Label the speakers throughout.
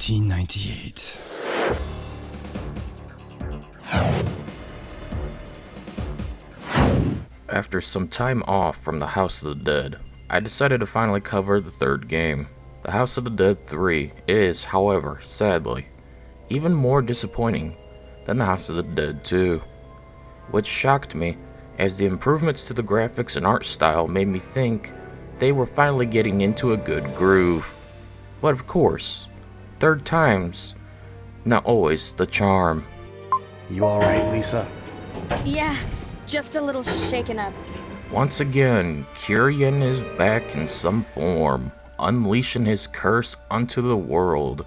Speaker 1: 1998.
Speaker 2: After some time off from the House of the Dead, I decided to finally cover the third game. The House of the Dead 3 is, however, sadly, even more disappointing than the House of the Dead 2, which shocked me as the improvements to the graphics and art style made me think they were finally getting into a good groove. But of course, third time's not always the charm.
Speaker 1: You alright, Lisa?
Speaker 3: Yeah, just a little shaken up.
Speaker 2: Once again, Kyrian is back in some form, unleashing his curse onto the world.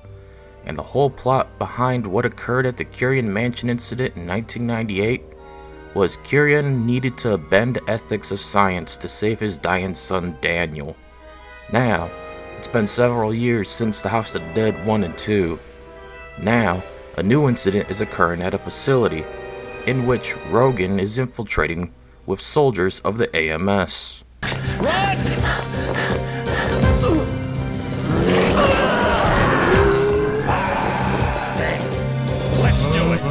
Speaker 2: And the whole plot behind what occurred at the Kyrian Mansion incident in 1998 was Kyrian needed to bend ethics of science to save his dying son Daniel. Now, it's been several years since the House of the Dead 1 and 2. Now, a new incident is occurring at a facility in which Rogan is infiltrating with soldiers of the AMS.
Speaker 4: Run! Let's do it.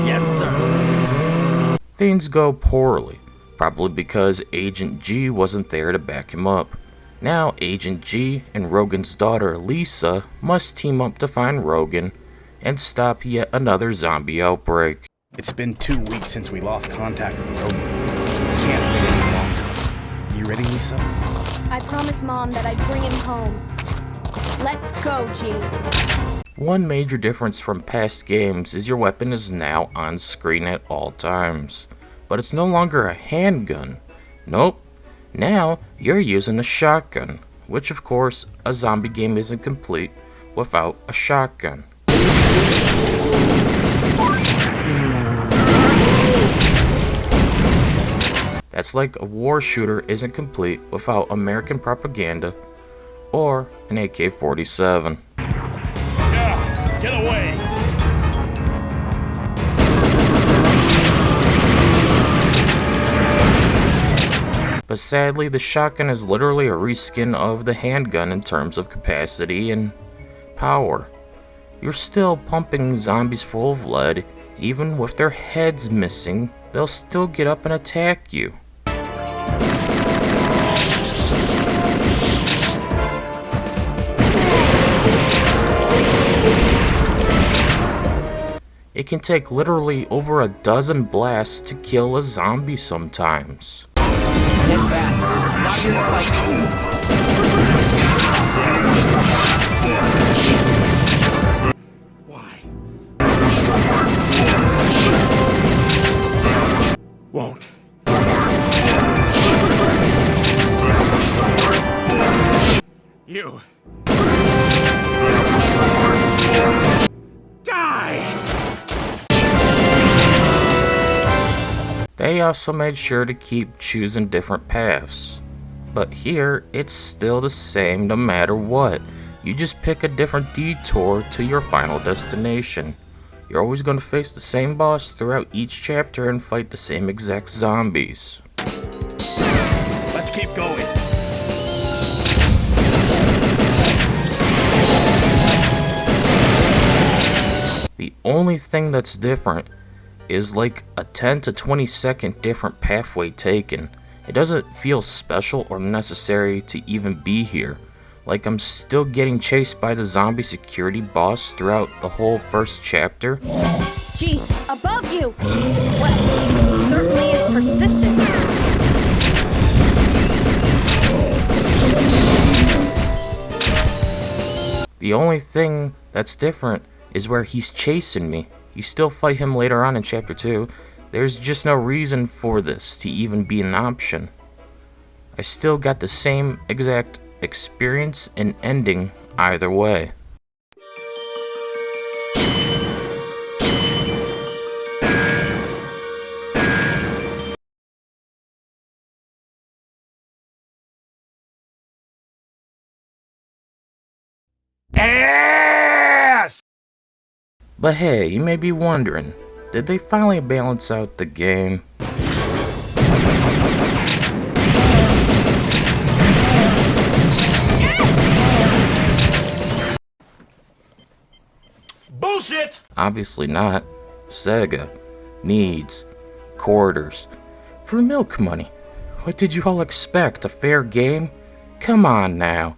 Speaker 4: Yes, sir.
Speaker 2: Things go poorly, probably because Agent G wasn't there to back him up. Now Agent G and Rogan's daughter Lisa must team up to find Rogan and stop yet another zombie outbreak.
Speaker 1: It's been 2 weeks since we lost contact with Rogan. Can't wait any longer. You ready, Lisa?
Speaker 3: I promised Mom that I'd bring him home. Let's go, G.
Speaker 2: One major difference from past games is your weapon is now on screen at all times. But it's no longer a handgun. Nope. Now you're using a shotgun, which of course a zombie game isn't complete without a shotgun. That's like a war shooter isn't complete without American propaganda or an AK-47.
Speaker 4: Yeah, get away.
Speaker 2: But sadly, the shotgun is literally a reskin of the handgun in terms of capacity and power. You're still pumping zombies full of lead, even with their heads missing, they'll still get up and attack you. It can take literally over a dozen blasts to kill a zombie sometimes.
Speaker 4: Get back. Not your fight.
Speaker 5: Why? Won't. You. Die!
Speaker 2: They also made sure to keep choosing different paths. But here, it's still the same no matter what. You just pick a different detour to your final destination. You're always going to face the same boss throughout each chapter and fight the same exact zombies.
Speaker 4: Let's keep going.
Speaker 2: The only thing that's different is like a 10 to 20 second different pathway taken. It doesn't feel special or necessary to even be here. Like I'm still getting chased by the zombie security boss throughout the whole first chapter.
Speaker 3: G, above you! Well, certainly is persistent.
Speaker 2: The only thing that's different is where he's chasing me. You still fight him later on in chapter 2. There's just no reason for this to even be an option. I still got the same exact experience and ending either way.
Speaker 4: Ass!
Speaker 2: But hey, you may be wondering, did they finally balance out the game? Obviously not. Sega needs quarters for milk money. What did you all expect? A fair game? Come on now.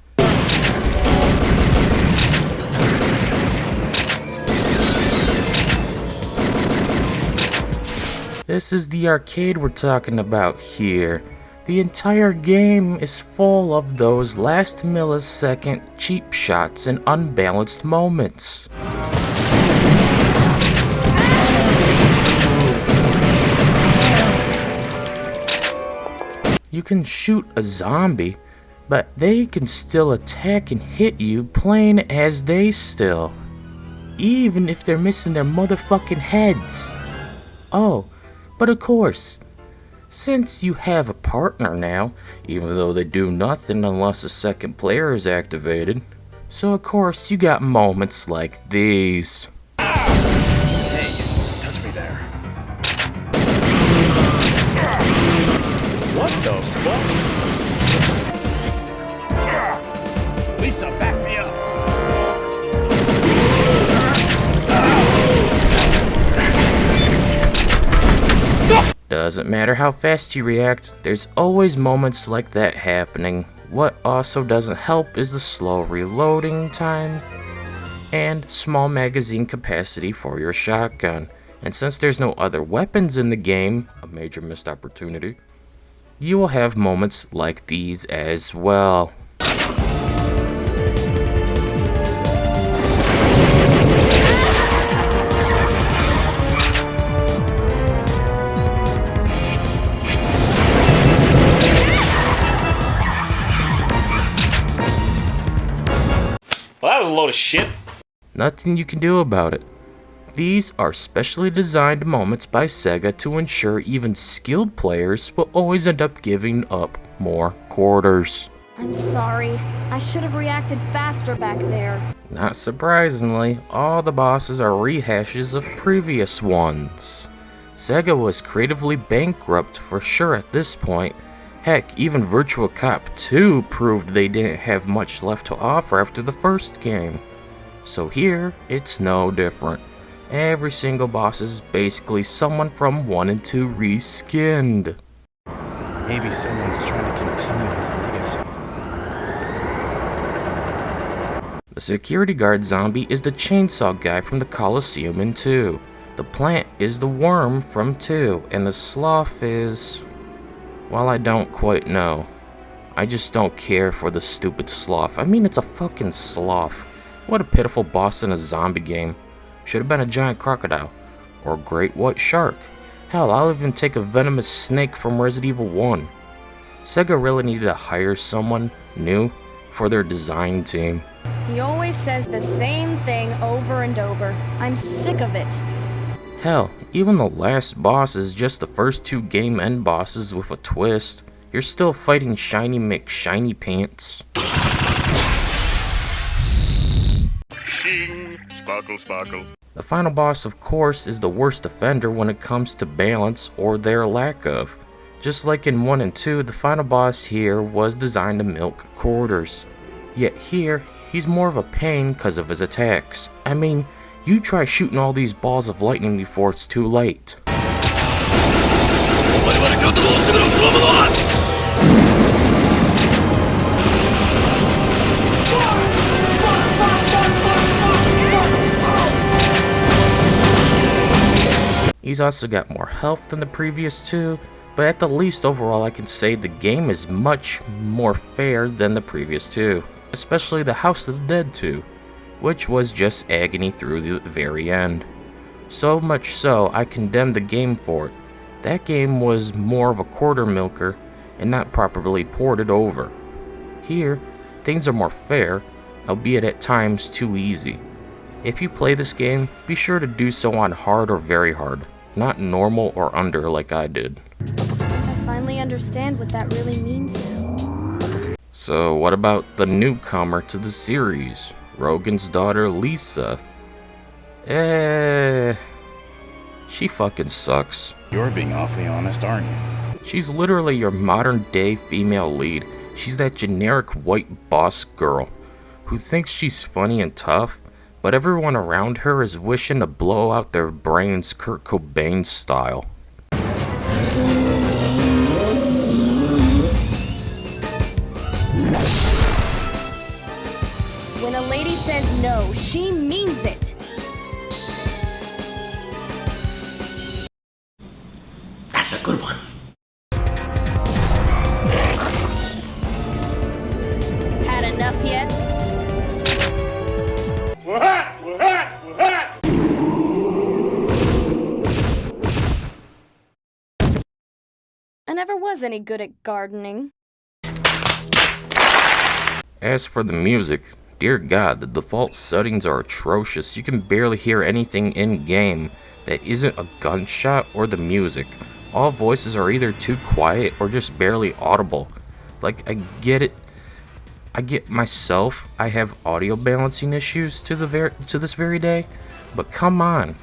Speaker 2: This is the arcade we're talking about here. The entire game is full of those last millisecond cheap shots and unbalanced moments. You can shoot a zombie, but they can still attack and hit you playing as they still. Even if they're missing their motherfucking heads. Oh, but of course, since you have a partner now, even though they do nothing unless a second player is activated, so of course you got moments like these.
Speaker 4: Hey, touch me there. What the fuck? Lisa, back me up.
Speaker 2: Doesn't matter how fast you react, there's always moments like that happening. What also doesn't help is the slow reloading time and small magazine capacity for your shotgun. And since there's no other weapons in the game, a major missed opportunity, you will have moments like these as well.
Speaker 4: Well, that was a load of shit.
Speaker 2: Nothing you can do about it. These are specially designed moments by Sega to ensure even skilled players will always end up giving up more quarters.
Speaker 3: I'm sorry. I should have reacted faster back there.
Speaker 2: Not surprisingly, all the bosses are rehashes of previous ones. Sega was creatively bankrupt for sure at this point. Heck, even Virtua Cop 2 proved they didn't have much left to offer after the first game. So here, it's no different. Every single boss is basically someone from 1 and 2 reskinned.
Speaker 1: Maybe someone's trying to continue his legacy.
Speaker 2: The security guard zombie is the chainsaw guy from the Coliseum in 2. The plant is the worm from 2, and the sloth is... well, I don't quite know. I just don't care for the stupid sloth. I mean, it's a fucking sloth. What a pitiful boss in a zombie game. Should have been a giant crocodile. Or a great white shark. Hell, I'll even take a venomous snake from Resident Evil 1. Sega really needed to hire someone new for their design team.
Speaker 3: He always says the same thing over and over. I'm sick of it.
Speaker 2: Hell, even the last boss is just the first 2 game end bosses with a twist. You're still fighting Shiny McShiny Pants.
Speaker 5: Shing, sparkle, sparkle.
Speaker 2: The final boss, of course, is the worst offender when it comes to balance or their lack of. Just like in 1 and 2, the final boss here was designed to milk quarters. Yet here, he's more of a pain because of his attacks. I mean, you try shooting all these balls of lightning before it's too late. He's also got more health than the previous 2, but at the least overall I can say the game is much more fair than the previous 2, especially the House of the Dead 2, which was just agony through the very end. So much so, I condemned the game for it. That game was more of a quarter milker and not properly ported over. Here, things are more fair, albeit at times too easy. If you play this game, be sure to do so on hard or very hard, not normal or under like I did.
Speaker 3: I finally understand what that really means now.
Speaker 2: So what about the newcomer to the series, Rogan's daughter Lisa? She fucking sucks.
Speaker 1: You're being awfully honest, aren't you?
Speaker 2: She's literally your modern day female lead. She's that generic white boss girl who thinks she's funny and tough, but everyone around her is wishing to blow out their brains Kurt Cobain style.
Speaker 3: When a lady says no, she means it.
Speaker 5: That's a good one.
Speaker 3: Had enough yet? I never was any good at gardening.
Speaker 2: As for the music, dear God, the default settings are atrocious. You can barely hear anything in-game that isn't a gunshot or the music. All voices are either too quiet or just barely audible. Like, I get it. I get myself, I have audio balancing issues to this very day, but come on.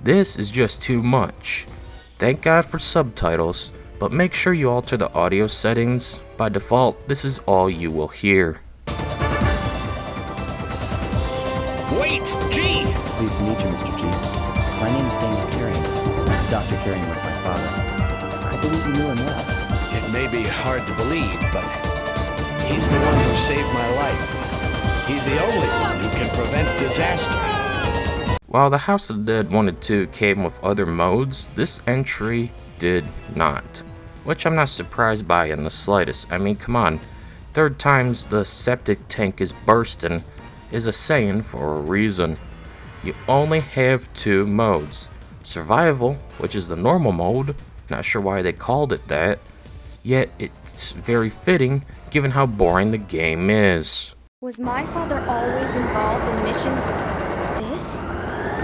Speaker 2: This is just too much. Thank God for subtitles, but make sure you alter the audio settings. By default, this is all you will hear.
Speaker 4: Wait, G!
Speaker 6: Pleased to meet you, Mr. G. My name is Daniel Carrion. Dr. Carrion was my father. I believe you knew him well.
Speaker 7: It may be hard to believe, but he's the one who saved my life. He's the only one who can prevent disaster.
Speaker 2: While the House of the Dead 1 and 2 came with other modes, this entry did not. Which I'm not surprised by in the slightest. I mean, come on. Third time's the septic tank is bursting is a saying for a reason. You only have two modes. Survival, which is the normal mode, not sure why they called it that, yet it's very fitting given how boring the game is.
Speaker 3: Was my father always involved in missions like this?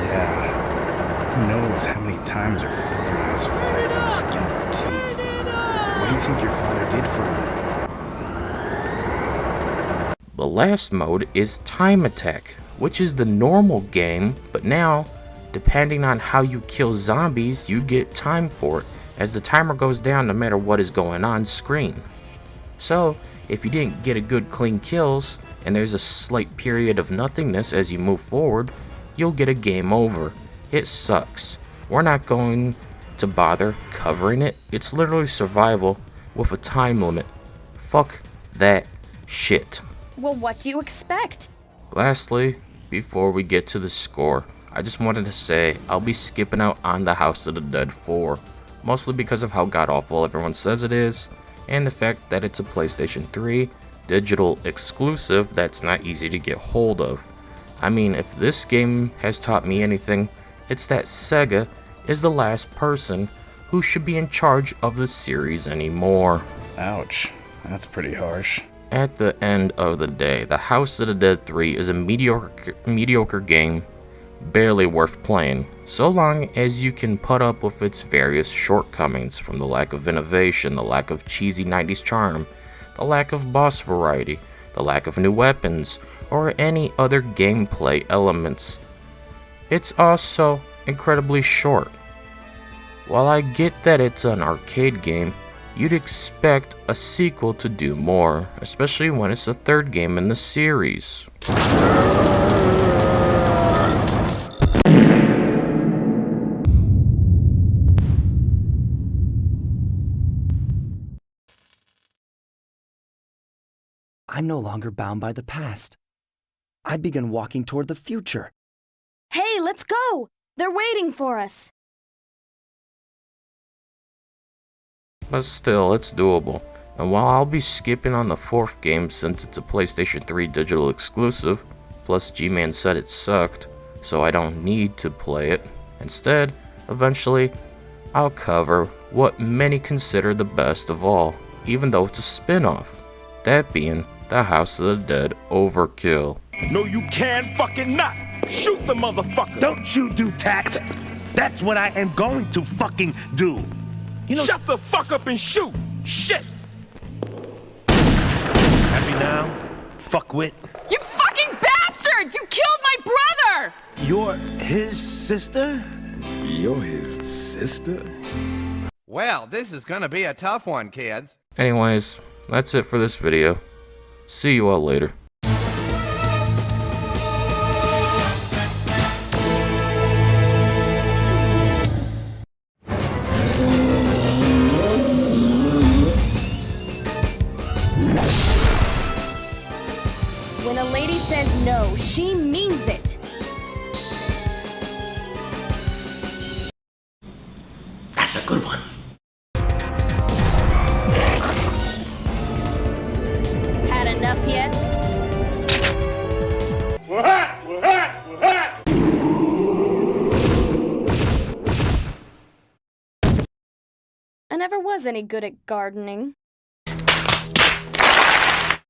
Speaker 1: Yeah. Who knows how many times your father and I survived on the skin of our teeth. What do you think your father did for a living?
Speaker 2: The last mode is Time Attack, which is the normal game, but now, depending on how you kill zombies, you get time for it, as the timer goes down no matter what is going on screen. So, if you didn't get a good clean kills, and there's a slight period of nothingness as you move forward, you'll get a game over. It sucks. We're not going to bother covering it. It's literally survival with a time limit. Fuck that shit.
Speaker 3: Well, what do you expect?
Speaker 2: Lastly, before we get to the score, I just wanted to say I'll be skipping out on the House of the Dead 4, mostly because of how god-awful everyone says it is, and the fact that it's a PlayStation 3 digital exclusive that's not easy to get hold of. I mean, if this game has taught me anything, it's that Sega is the last person who should be in charge of the series anymore.
Speaker 1: Ouch. That's pretty harsh.
Speaker 2: At the end of the day, the House of the Dead 3 is a mediocre game, barely worth playing, so long as you can put up with its various shortcomings, from the lack of innovation, the lack of cheesy 90s charm, the lack of boss variety, the lack of new weapons, or any other gameplay elements. It's also incredibly short. While I get that it's an arcade game, you'd expect a sequel to do more, especially when it's the third game in the series.
Speaker 6: I'm no longer bound by the past. I begin walking toward the future.
Speaker 3: Hey, let's go! They're waiting for us.
Speaker 2: But still, it's doable. And while I'll be skipping on the fourth game since it's a PlayStation 3 digital exclusive, plus G-Man said it sucked, so I don't need to play it. Instead, eventually, I'll cover what many consider the best of all, even though it's a spin-off. That being the House of the Dead Overkill.
Speaker 5: No, you can fucking not! Shoot the motherfucker!
Speaker 8: Don't you do tact? That's what I am going to fucking do. You know,
Speaker 5: Shut the fuck up and shoot! Shit!
Speaker 8: happy now, fuckwit.
Speaker 9: You fucking bastards! You killed my brother!
Speaker 8: You're his sister?
Speaker 10: You're his sister?
Speaker 11: Well, this is gonna be a tough one, kids.
Speaker 2: Anyways, that's it for this video. See you all later.
Speaker 3: No, she means it.
Speaker 12: That's a good one.
Speaker 3: Had enough yet? I never was any good at gardening.